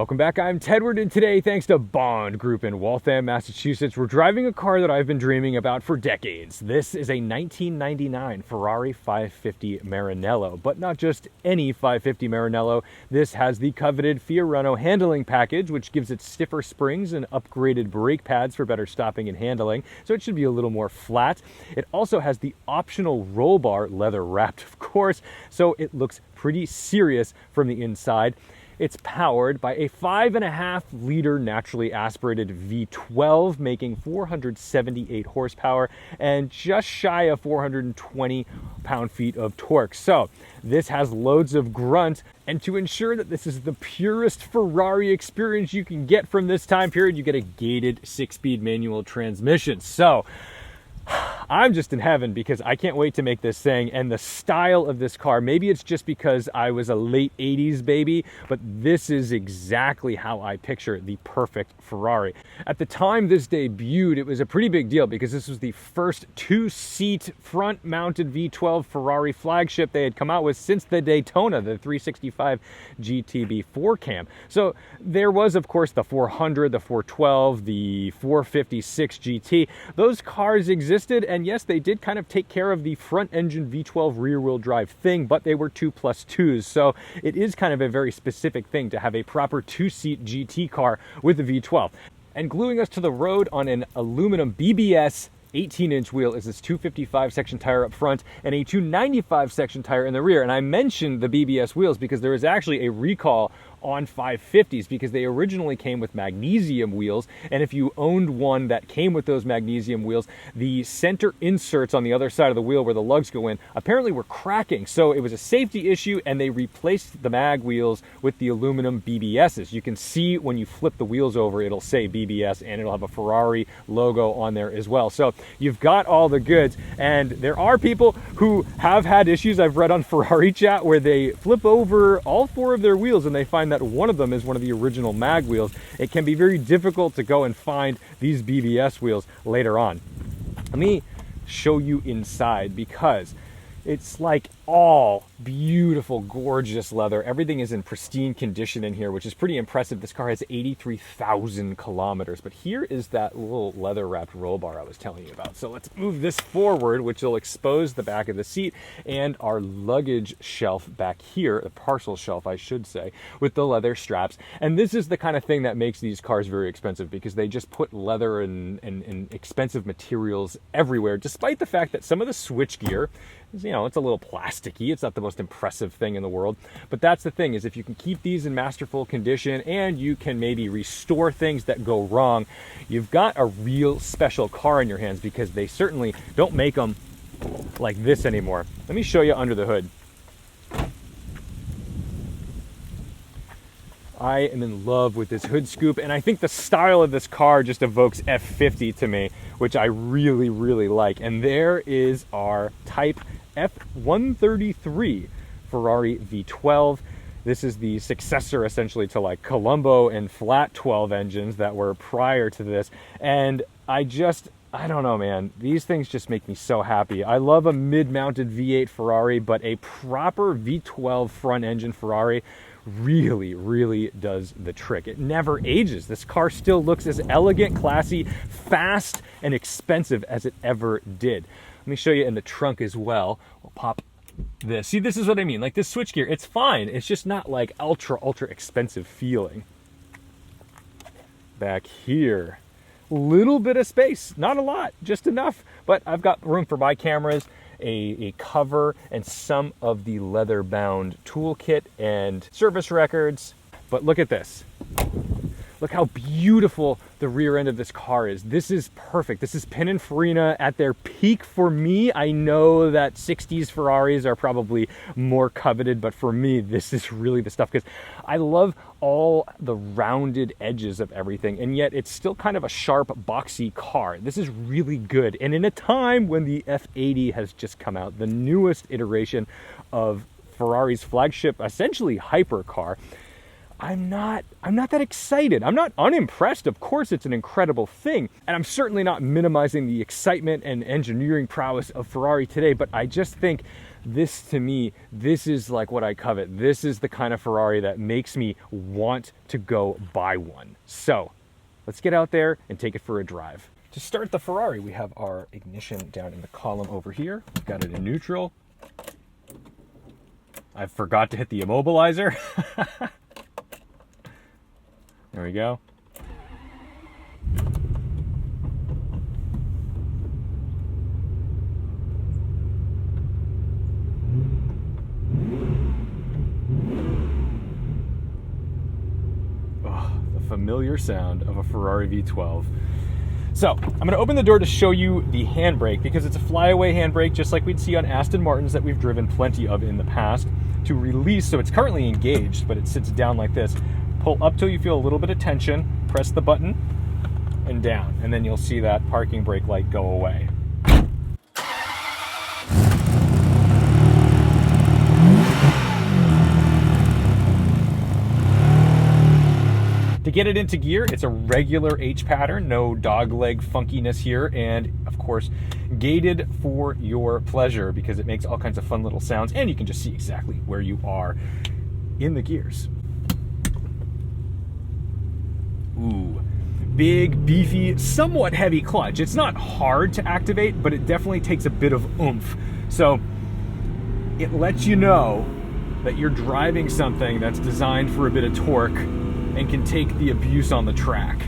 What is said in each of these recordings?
Welcome back, I'm Tedward, and today, thanks to Bond Group in Waltham, Massachusetts, we're driving a car that I've been dreaming about for decades. This is a 1999 Ferrari 550 Maranello, but not just any 550 Maranello. This has the coveted Fiorano Handling Package, which gives it stiffer springs and upgraded brake pads for better stopping and handling, so it should be a little more flat. It also has the optional roll bar, leather wrapped of course, so it looks pretty serious from the inside. It's powered by a 5.5-liter naturally aspirated V12, making 478 horsepower and just shy of 420 pound-feet of torque. So this has loads of grunt, and to ensure that this is the purest Ferrari experience you can get from this time period, you get a gated 6-speed manual transmission. So I'm just in heaven because I can't wait to make this thing. And the style of this car, maybe it's just because I was a late 80s baby, but this is exactly how I picture the perfect Ferrari. At the time this debuted, it was a pretty big deal because this was the first 2-seat front-mounted V12 Ferrari flagship they had come out with since the Daytona, the 365 GTB 4-cam. So there was, of course, the 400, the 412, the 456 GT. Those cars existed, and yes, they did kind of take care of the front-engine V12 rear-wheel drive thing, but they were 2+2s, so it is kind of a very specific thing to have a proper 2-seat GT car with a V12. And gluing us to the road on an aluminum BBS 18-inch wheel is this 255 section tire up front and a 295 section tire in the rear. And I mentioned the BBS wheels because there is actually a recall on 550s because they originally came with magnesium wheels, and if you owned one that came with those magnesium wheels, the center inserts on the other side of the wheel where the lugs go in apparently were cracking, so it was a safety issue and they replaced the mag wheels with the aluminum BBSs. You can see when you flip the wheels over, it'll say BBS and it'll have a Ferrari logo on there as well. So you've got all the goods, and there are people who have had issues I've read on Ferrari Chat where they flip over all 4 of their wheels and they find that one of them is one of the original mag wheels. It can be very difficult to go and find these BBS wheels later on. Let me show you inside because it's like all beautiful, gorgeous leather. Everything is in pristine condition in here, which is pretty impressive. This car has 83,000 kilometers, but here is that little leather-wrapped roll bar I was telling you about. So let's move this forward, which will expose the back of the seat and our luggage shelf back here, the parcel shelf, I should say, with the leather straps. And this is the kind of thing that makes these cars very expensive because they just put leather and expensive materials everywhere, despite the fact that some of the switchgear is, it's a little plasticky. It's not the most impressive thing in the world, but that's the thing, is if you can keep these in masterful condition and you can maybe restore things that go wrong, you've got a real special car in your hands, because they certainly don't make them like this anymore. Let me show you under the hood. I am in love with this hood scoop, and I think the style of this car just evokes F50 to me, which I really, really like. And there is our Type F133 Ferrari V12. This is the successor essentially to like Colombo and flat 12 engines that were prior to this. And I don't know, man. These things just make me so happy. I love a mid-mounted V8 Ferrari, but a proper V12 front engine Ferrari really, really does the trick. It never ages. This car still looks as elegant, classy, fast, and expensive as it ever did. Let me show you in the trunk as well. We'll pop this. See, this is what I mean. Like this switchgear, it's fine. It's just not like ultra expensive feeling. Back here, little bit of space, not a lot, just enough, but I've got room for my cameras, a cover, and some of the leather-bound toolkit and service records. But look at this. Look how beautiful the rear end of this car is. This is perfect. This is Pininfarina at their peak for me. I know that 60s Ferraris are probably more coveted, but for me, this is really the stuff, because I love all the rounded edges of everything, and yet it's still kind of a sharp, boxy car. This is really good. And in a time when the F80 has just come out, the newest iteration of Ferrari's flagship, essentially hypercar, I'm not that excited. I'm not unimpressed. Of course, it's an incredible thing. And I'm certainly not minimizing the excitement and engineering prowess of Ferrari today, but I just think this, to me, this is like what I covet. This is the kind of Ferrari that makes me want to go buy one. So let's get out there and take it for a drive. To start the Ferrari, we have our ignition down in the column over here. We've got it in neutral. I forgot to hit the immobilizer. There we go. Oh, the familiar sound of a Ferrari V12. So, I'm going to open the door to show you the handbrake, because it's a flyaway handbrake just like we'd see on Aston Martins that we've driven plenty of in the past. To release, so it's currently engaged, but it sits down like this. Pull up till you feel a little bit of tension, press the button, and down, and then you'll see that parking brake light go away. To get it into gear, it's a regular H pattern, no dogleg funkiness here, and of course, gated for your pleasure because it makes all kinds of fun little sounds, and you can just see exactly where you are in the gears. Ooh, big, beefy, somewhat heavy clutch. It's not hard to activate, but it definitely takes a bit of oomph. So it lets you know that you're driving something that's designed for a bit of torque and can take the abuse on the track.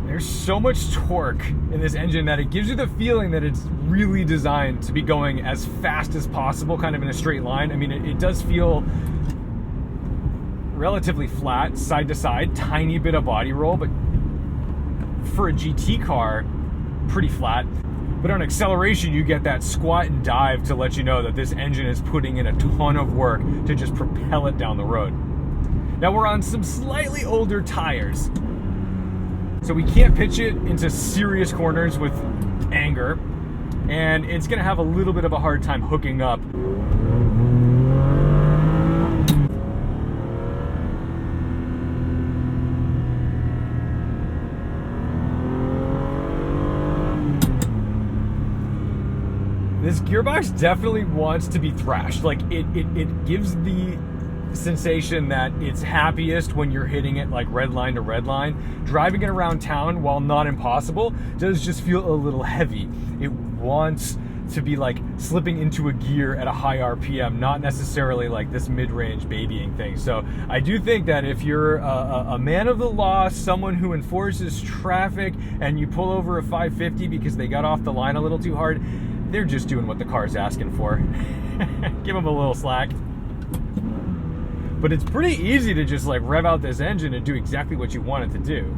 There's so much torque in this engine that it gives you the feeling that it's really designed to be going as fast as possible, kind of in a straight line. I mean, it does feel relatively flat, side to side, tiny bit of body roll, but for a GT car, pretty flat. But on acceleration, you get that squat and dive to let you know that this engine is putting in a ton of work to just propel it down the road. Now we're on some slightly older tires, so we can't pitch it into serious corners with anger, and it's gonna have a little bit of a hard time hooking up. This gearbox definitely wants to be thrashed. Like it gives the sensation that it's happiest when you're hitting it like red line to red line. Driving it around town, while not impossible, does just feel a little heavy. It wants to be like slipping into a gear at a high RPM, not necessarily like this mid-range babying thing. So I do think that if you're a man of the law, someone who enforces traffic, and you pull over a 550 because they got off the line a little too hard, they're just doing what the car's asking for. Give them a little slack. But it's pretty easy to just like rev out this engine and do exactly what you want it to do.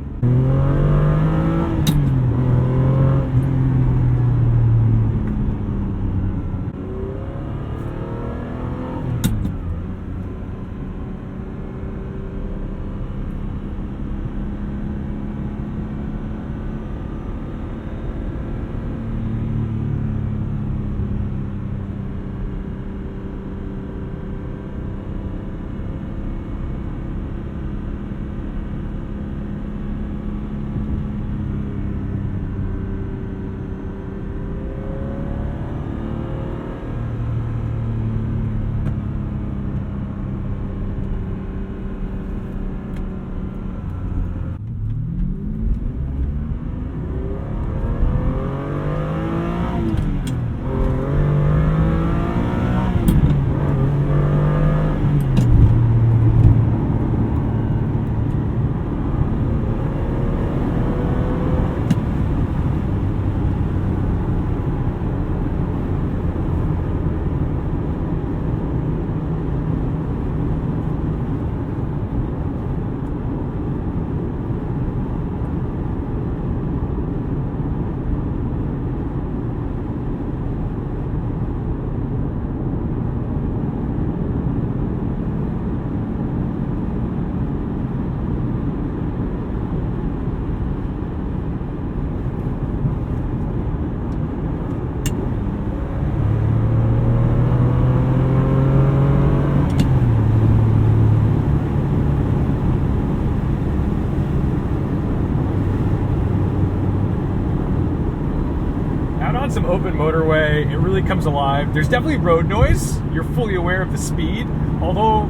some open motorway, it really comes alive. There's definitely road noise. You're fully aware of the speed, although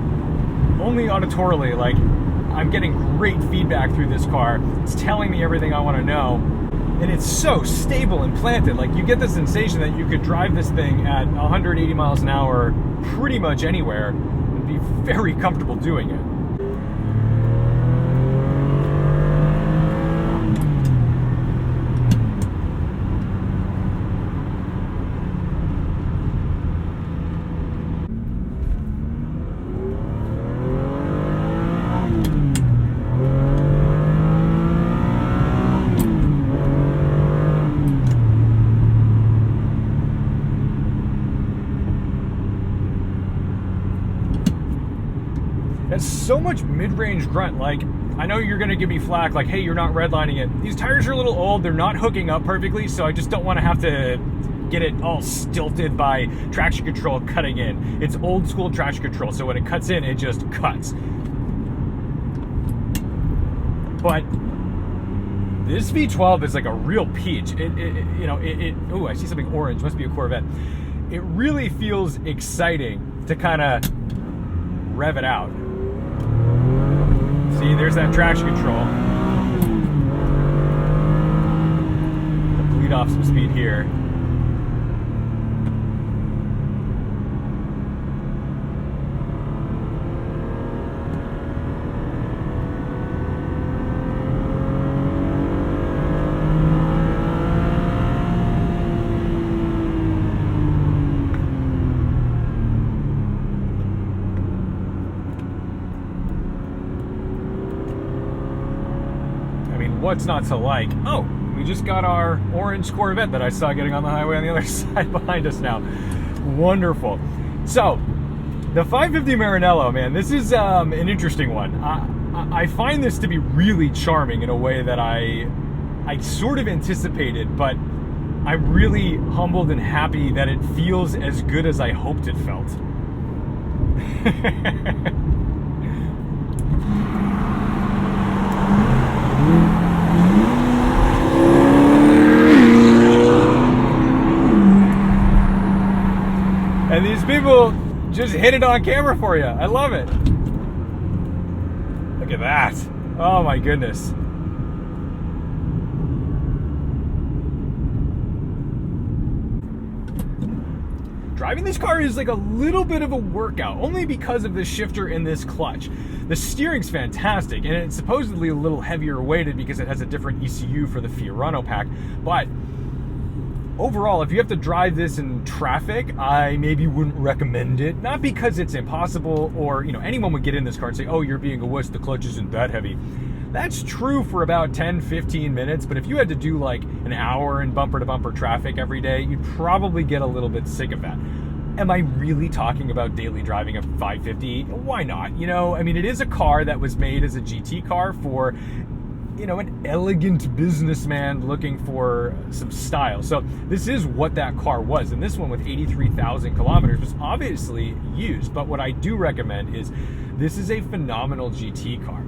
only auditorily. Like, I'm getting great feedback through this car. It's telling me everything I want to know. And it's so stable and planted. Like, you get the sensation that you could drive this thing at 180 miles an hour pretty much anywhere and be very comfortable doing it. That's so much mid-range grunt. Like, I know you're gonna give me flack, like, hey, you're not redlining it. These tires are a little old, they're not hooking up perfectly, so I just don't wanna have to get it all stilted by traction control cutting in. It's old school traction control, so when it cuts in, it just cuts. But this V12 is like a real peach. Oh, I see something orange, must be a Corvette. It really feels exciting to kind of rev it out. See, there's that traction control. Bleed off some speed here. What's not to like? Oh, we just got our orange Corvette that I saw getting on the highway on the other side behind us now. Wonderful. So, the 550 Maranello, man, this is an interesting one. I find this to be really charming in a way that I sort of anticipated, but I'm really humbled and happy that it feels as good as I hoped it felt. And these people just hit it on camera for you. I love it. Look at that. Oh my goodness. Driving this car is like a little bit of a workout, only because of the shifter and this clutch. The steering's fantastic, and it's supposedly a little heavier weighted because it has a different ECU for the Fiorano pack, but overall, if you have to drive this in traffic, I maybe wouldn't recommend it. Not because it's impossible or, anyone would get in this car and say, oh, you're being a wuss, the clutch isn't that heavy. That's true for about 10, 15 minutes, but if you had to do like an hour in bumper-to-bumper traffic every day, you'd probably get a little bit sick of that. Am I really talking about daily driving a 550? Why not? It is a car that was made as a GT car for an elegant businessman looking for some style. So this is what that car was. And this one with 83,000 kilometers was obviously used. But what I do recommend is this is a phenomenal GT car.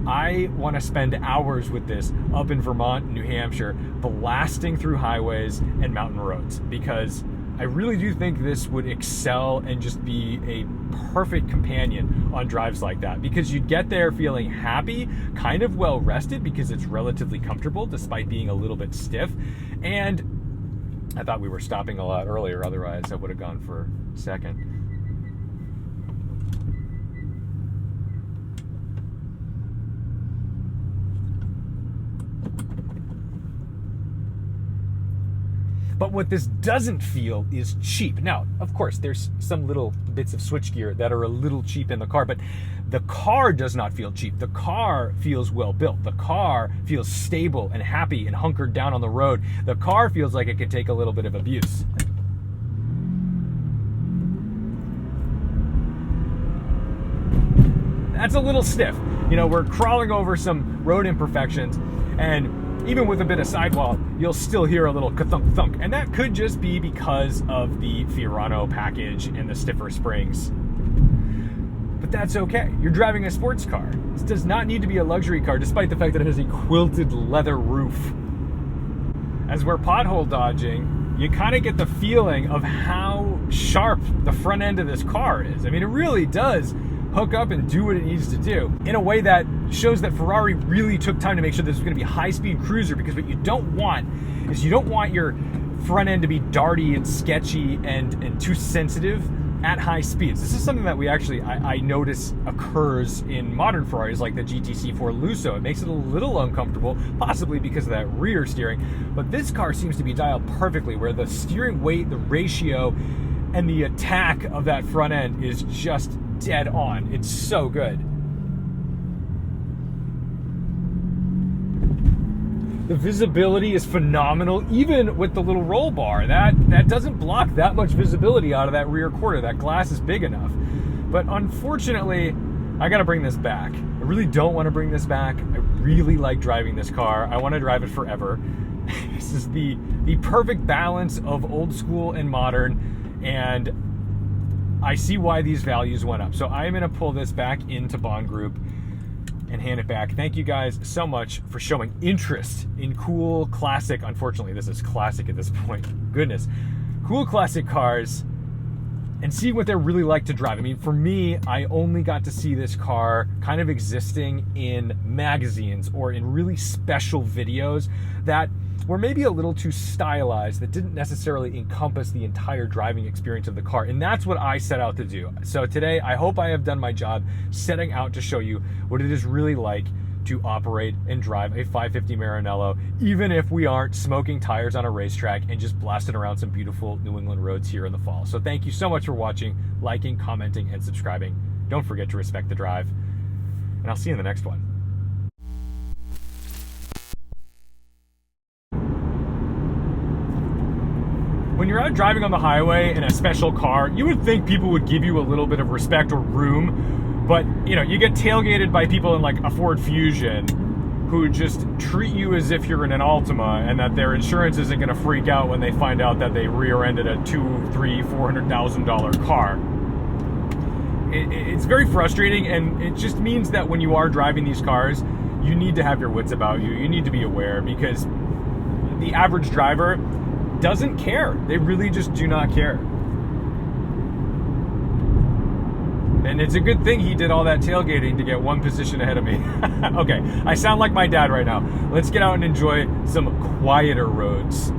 I want to spend hours with this up in Vermont, New Hampshire, blasting through highways and mountain roads, because I really do think this would excel and just be a perfect companion on drives like that, because you'd get there feeling happy, kind of well rested because it's relatively comfortable despite being a little bit stiff. And I thought we were stopping a lot earlier, otherwise I would have gone for second. But what this doesn't feel is cheap. Now, of course, there's some little bits of switchgear that are a little cheap in the car, but the car does not feel cheap. The car feels well built. The car feels stable and happy and hunkered down on the road. The car feels like it could take a little bit of abuse. That's a little stiff. We're crawling over some road imperfections, and even with a bit of sidewall, you'll still hear a little ka-thunk thunk. And that could just be because of the Fiorano package and the stiffer springs. But that's okay. You're driving a sports car. This does not need to be a luxury car, despite the fact that it has a quilted leather roof. As we're pothole dodging, you kind of get the feeling of how sharp the front end of this car is. I mean, it really does hook up and do what it needs to do in a way that shows that Ferrari really took time to make sure this was going to be a high-speed cruiser, because what you don't want is you don't want your front end to be darty and sketchy and too sensitive at high speeds. This is something that we actually, I notice occurs in modern Ferraris like the GTC4 Lusso. It makes it a little uncomfortable, possibly because of that rear steering, but this car seems to be dialed perfectly, where the steering weight, the ratio, and the attack of that front end is just dead on. It's so good. The visibility is phenomenal, even with the little roll bar. That doesn't block that much visibility out of that rear quarter. That glass is big enough. But unfortunately, I gotta bring this back. I really don't want to bring this back. I really like driving this car. I want to drive it forever. This is the perfect balance of old school and modern, and I see why these values went up. So I'm gonna pull this back into Bond Group and hand it back. Thank you guys so much for showing interest in cool classic, unfortunately this is classic at this point, goodness, cool classic cars, and see what they're really like to drive. I mean, for me, I only got to see this car kind of existing in magazines or in really special videos that were maybe a little too stylized, that didn't necessarily encompass the entire driving experience of the car. And that's what I set out to do. So today, I hope I have done my job setting out to show you what it is really like to operate and drive a 550 Maranello, even if we aren't smoking tires on a racetrack and just blasting around some beautiful New England roads here in the fall. So thank you so much for watching, liking, commenting, and subscribing. Don't forget to respect the drive, and I'll see you in the next one. When you're out driving on the highway in a special car, you would think people would give you a little bit of respect or room, but you know, you get tailgated by people in like a Ford Fusion who just treat you as if you're in an Altima, and that their insurance isn't going to freak out when they find out that they rear-ended a $200,000, $300,000, $400,000 car. It's very frustrating, and it just means that when you are driving these cars, you need to have your wits about you. You need to be aware, because the average driver doesn't care. They really just do not care. And it's a good thing he did all that tailgating to get one position ahead of me. Okay, I sound like my dad right now. Let's get out and enjoy some quieter roads.